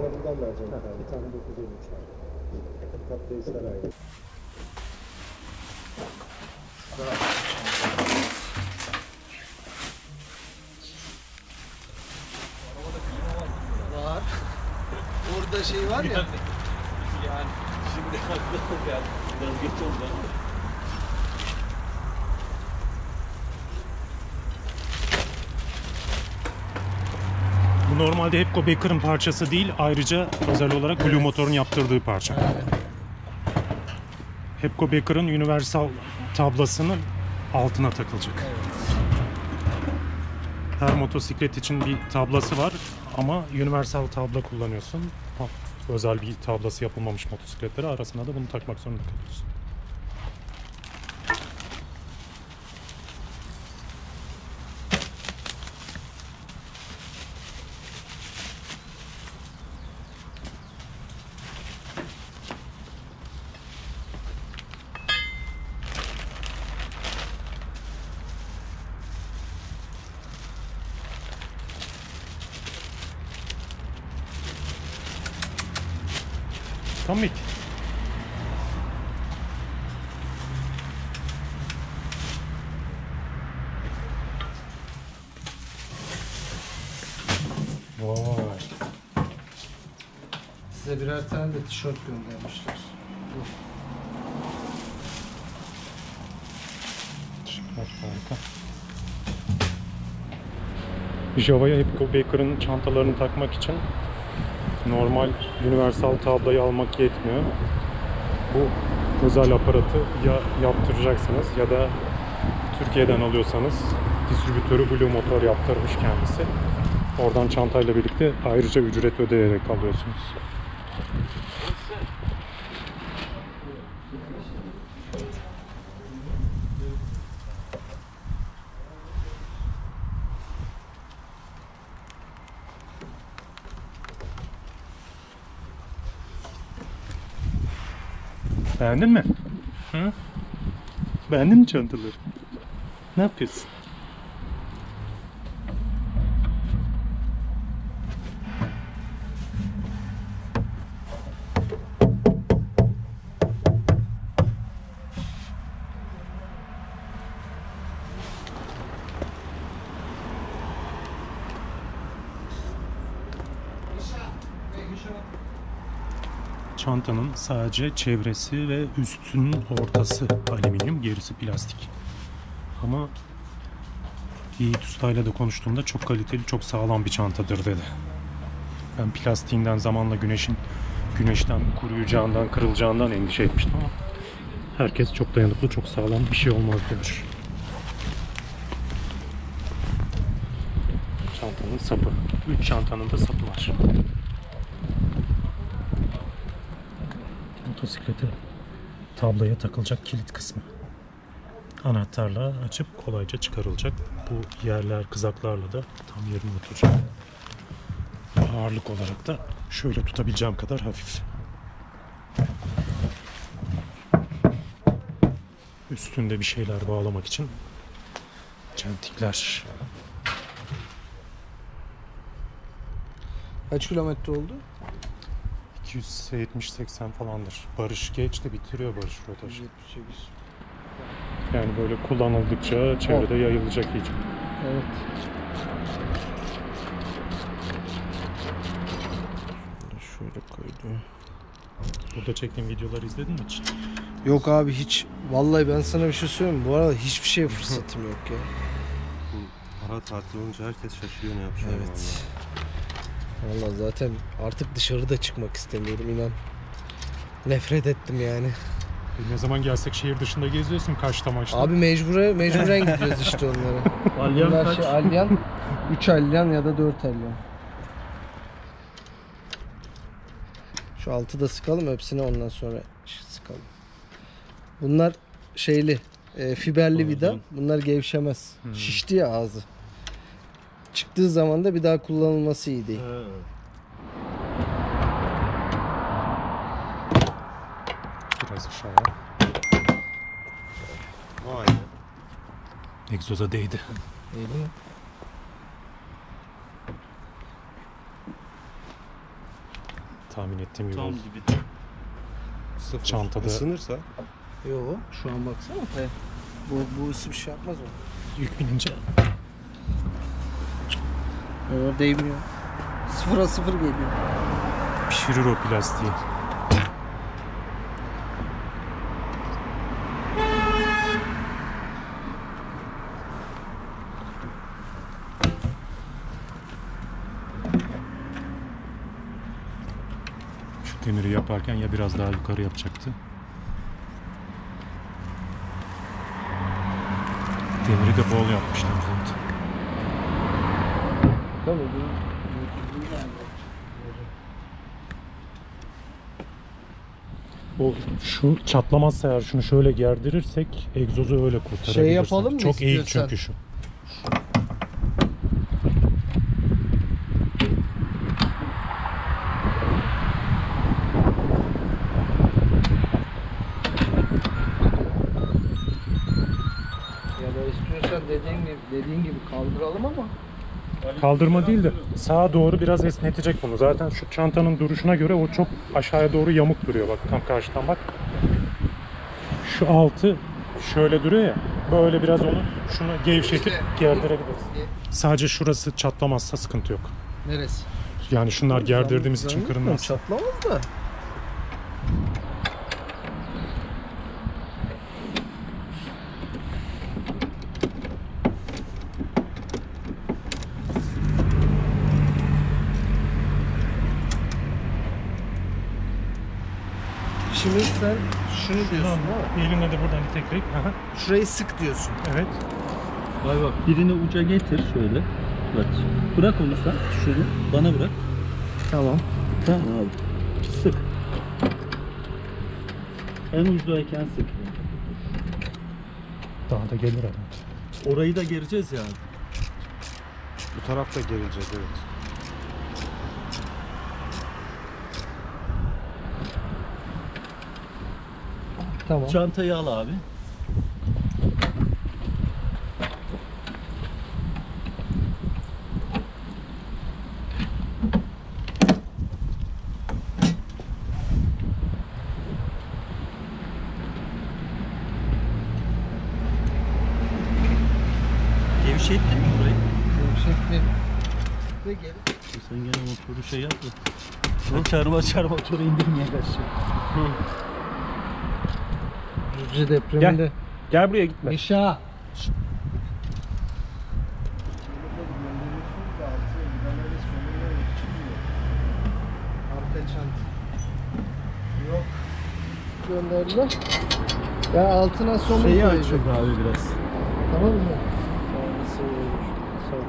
tane buradan vereceğim. Bir tane 953 abi. Tatlı ayrı. Var. Orada şey var ya. Yani şimdi aklıma geldi. Biraz geç oldu ama. Bu normalde Hepco Baker'ın parçası değil, ayrıca özel olarak Blue Motor'un yaptırdığı parça. Hepco Baker'ın Universal tablasının altına takılacak. Her motosiklet için bir tablası var ama Universal tabla kullanıyorsun. Özel bir tablası yapılmamış motosikletlere arasına da bunu takmak zorunda kalıyorsun. Komik. Vay. Size birer tane de tişört göndermişler. Harika. Java'ya Hepco Baker'ın çantalarını takmak için normal Universal tablayı almak yetmiyor. Bu özel aparatı ya yaptıracaksınız ya da Türkiye'den alıyorsanız distribütörü Blue Motor yaptırmış kendisi. Oradan çantayla birlikte ayrıca ücret ödeyerek alıyorsunuz. Beğendin mi? Hı? Beğendin mi çantaları? Ne yapıyorsun? Çantanın sadece çevresi ve üstünün ortası alüminyum, gerisi plastik. Ama Yiğit Usta'yla da konuştuğumda çok kaliteli, çok sağlam bir çantadır dedi. Ben plastiğinden zamanla güneşten kuruyacağından, kırılacağından endişe etmiştim ama herkes çok dayanıklı, çok sağlam, bir şey olmaz diyor. Çantanın sapı. 3 çantanın da sapı var. Motosiklete tablaya takılacak kilit kısmı. Anahtarla açıp kolayca çıkarılacak. Bu yerler kızaklarla da tam yerine oturacak. Ağırlık olarak da şöyle tutabileceğim kadar hafif. Üstünde bir şeyler bağlamak için çentikler. Kaç kilometre oldu? 270-80 falandır. Barış geç de bitiriyor Barış rötajı. 78. Yani böyle kullanıldıkça çevrede yayılacak iyice. Evet. Şöyle koydum. Burada çektiğim videoları izledin mi hiç? Yok abi hiç. Vallahi ben sana bir şey söyleyeyim mi? Bu arada hiçbir şeye fırsatım yok ya. Para tatil olunca herkes şaşırıyor ne yapacağını. Evet. Vallahi zaten artık dışarıda çıkmak istemiyorum inan. Nefret ettim yani. Ne zaman gelsek şehir dışında geziyorsun Kaş'ta maçta. Abi mecburen gidiyoruz işte onlara. Alyan Bunlar kaç? şey, alyan 3 alyan ya da 4 alyan. Şu altı da sıkalım hepsini ondan sonra sıkalım. Bunlar şeyli fiberli vida. Bunlar gevşemez. Şişti ya ağzı. Çıktığı zaman da bir daha kullanılması iyi değil. Biraz aşağıya. Vay. Egzoza değdi. İyi değil mi? tahmin ettiğim gibi Tam oldu. dibinde. Sıfır. Çantada- Isınırsa Yo şu an baksana. Bu ısı bir şey yapmaz o. Yük binince Yo değmiyor. 0'a 0 geliyor. pişirir o plastiği. Şu demiri yaparken ya biraz daha yukarı yapacaktı. Demiri de bol yapmışlar zaten. Tabii O şu çatlamazsa eğer şunu şöyle gerdirirsek egzozu öyle kurtarabiliriz. Şey yapalım mı Çok eğik istiyorsan? çünkü şu. Ya da istiyorsan dediğin gibi kaldıralım ama. Kaldırma değil de sağa doğru biraz esnetecek bunu. Zaten şu çantanın duruşuna göre o çok aşağıya doğru yamuk duruyor. Bak tam karşıdan bak. Şu altı şöyle duruyor ya. Böyle biraz onu şunu gevşetip gerdirebiliriz. Sadece şurası çatlamazsa sıkıntı yok. Neresi? Yani şunlar gerdirdiğimiz için kırılmaz. Çatlamaz da. Şimdi sen şunu diyorsun değil mi? Elimle de buradan itekleyip. Aha. Şurayı sık diyorsun. Evet. Vay bak birini uca getir şöyle. Bak. Bırak onu sen. Şunu bana bırak. Tamam. Tamam abi. Sık. En ucdayken sık. Daha da gelir adam. Orayı da gereceğiz yani. bu taraf da gerilecek, evet. Tamam. Çantayı al abi. Gevşettin mi burayı? Gevşekli. Ve geri. Sen gene motoru şey yap da. Çarma motoru indirmeye başlıyor. Düzce depreminde. Gel buraya gitme. Mişa. Arka çanta. Yok. Gönderdiler. Ya altına somun koyacak. abi biraz. Tamam mı? Sonrası olur.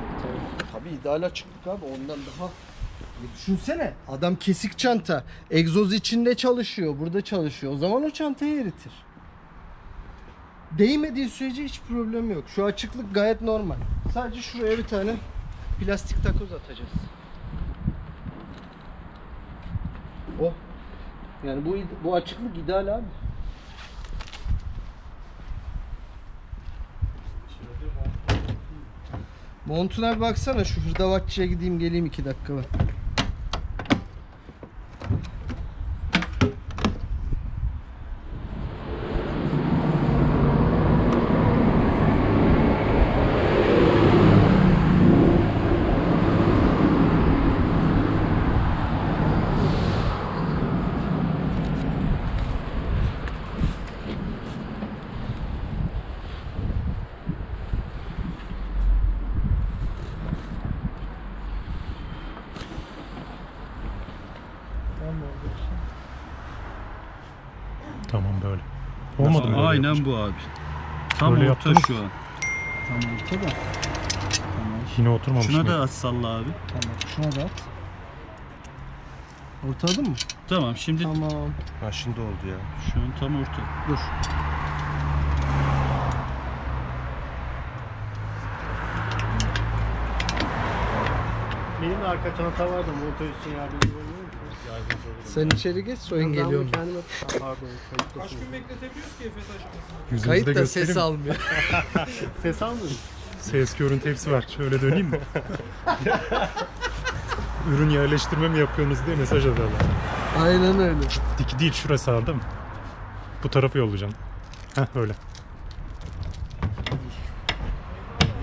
Tabii ideal açıklık abi ondan daha. Düşünsene adam kesik çanta. Egzoz içinde çalışıyor. Burada çalışıyor. O zaman o çantayı eritir. Değmediği sürece hiç problem yok. Şu açıklık gayet normal. Sadece şuraya bir tane plastik takoz atacağız. O. Yani bu açıklık ideal abi. Montuna bir baksana, şu hırdavatçıya gideyim geleyim 2 dakika var. Tamam böyle. Olmadı mı? böyle Aynen yapınca? bu abi. Tam Böyle orta yaptınız. şu an. Tam orta da. Tamam. Yine oturmamış Şuna mı? da at salla abi. Tamam, şuna da at. Ortaladın mı? Tamam şimdi Tamam. Ha şimdi oldu ya. şu an tam orta. Dur. Benim de arka çanta vardı, motor için yardımcı oluyor musun? Yardımcı olurum. Sen içeri geç, soyun geliyorum. Pardon, Kaç gün bekletebiliyoruz ki Efes aşamasında? Yüzünüzü Kayıt de da göstereyim ses mi? almıyor. ses almadın. Ses görüntü hepsi var. Şöyle döneyim mi? Ürün yerleştirme mi yapıyorsunuz diye mesaj atarlar. Aynen öyle. Diki değil, şurası var değil mi? Bu tarafı yollayacaksın. Heh öyle.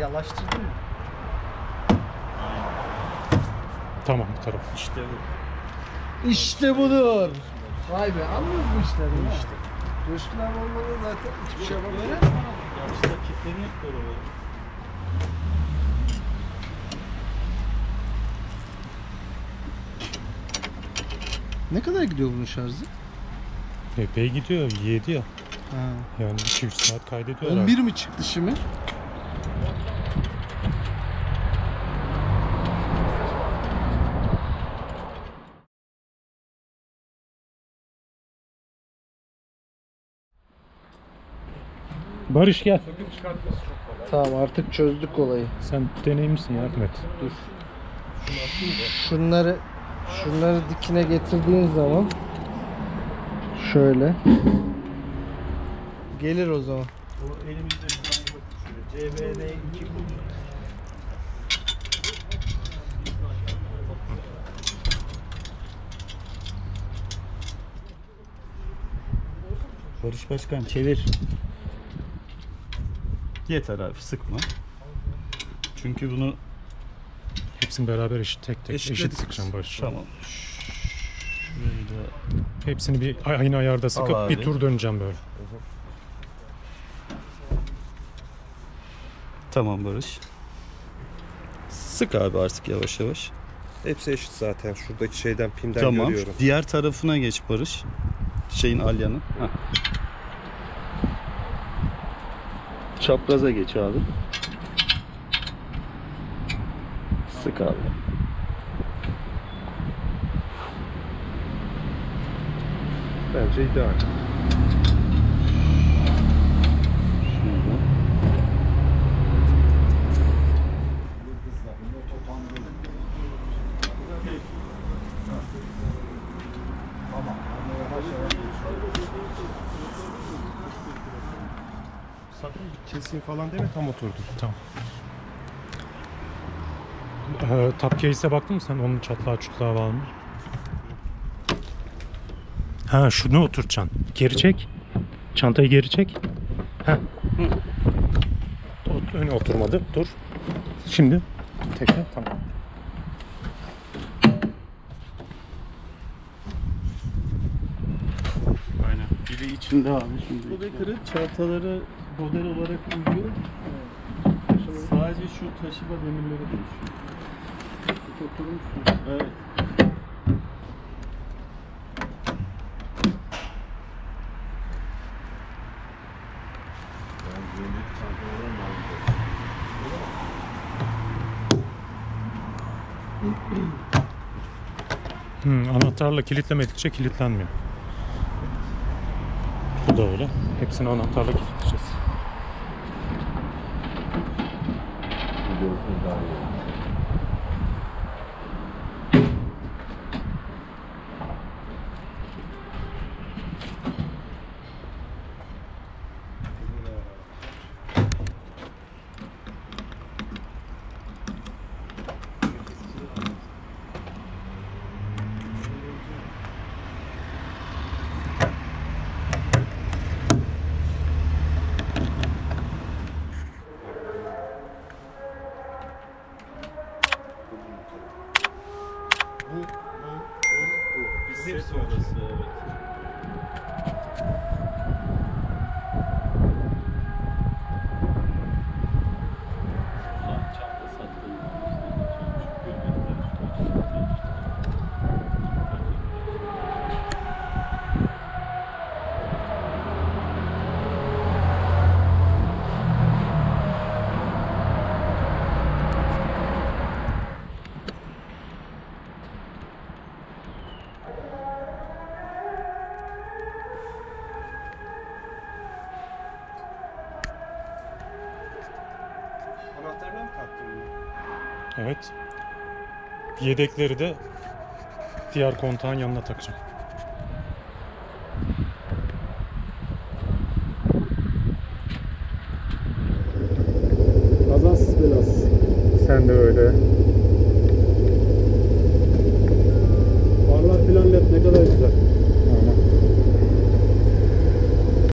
Yalaştırdın mı? Tamam bu taraf. İşte bu. İşte budur. Vay be, anlıyoruz bu işleri ya. Coşkun abi olmalı zaten hiçbir şey yapamıyor. Yarışta kilitleniyor böyle böyle. Ne kadar gidiyor bunun şarjı? Epey gidiyor. 7 ya. Ha. Yani 2-3 saat kaydediyor 11 mi çıktı şimdi? Barış gel. Tamam, artık çözdük olayı. Sen deneyimlisin, yardım et. Şunları dikine getirdiğin zaman şöyle gelir o zaman. O elimizde bir tane bakın şöyle. CBN2 kodu. Barış Başkan çevir. Yeter abi, sıkma. Çünkü bunu Hepsini beraber eşit, tek tek eşitledik. eşit sıkacağım Barış. Tamam. Şurayı da Hepsini bir aynı ayarda sıkıp Al bir abi. tur döneceğim böyle. tamam Barış. Sık abi artık yavaş yavaş. Hepsi eşit zaten. Şuradaki şeyden pimden Tamam. görüyorum. Diğer tarafına geç Barış. Şeyin alyanı. Heh. Çapraza geç abi. Sık abi. Bence ideal. Şurada. Sakın kesin falan deme, tam oturdu. Tamam. Top case'e baktın mı sen? Onun çatlağı çutlağı var mı? Ha, şunu oturtacaksın. Geri çek. Çantayı geri çek. Ha. Öne oturmadı. Dur. Şimdi tekrar tamam. Aynen. Biri içinde abi şimdi. Bu Becker'ın çantaları model olarak uyuyor. Sadece şu taşıma demirleri değişiyor. Evet. Anahtarla kilitlemedikçe kilitlenmiyor. Bu da öyle. Hepsini anahtarla kilitleyeceğiz. Hepsi orası, evet. Anahtarına mı taktın bunu? Evet. Yedekleri de diğer kontağın yanına takacağım. Kazasız belasız. Sen de öyle. Farlar filan led ne kadar Güzel.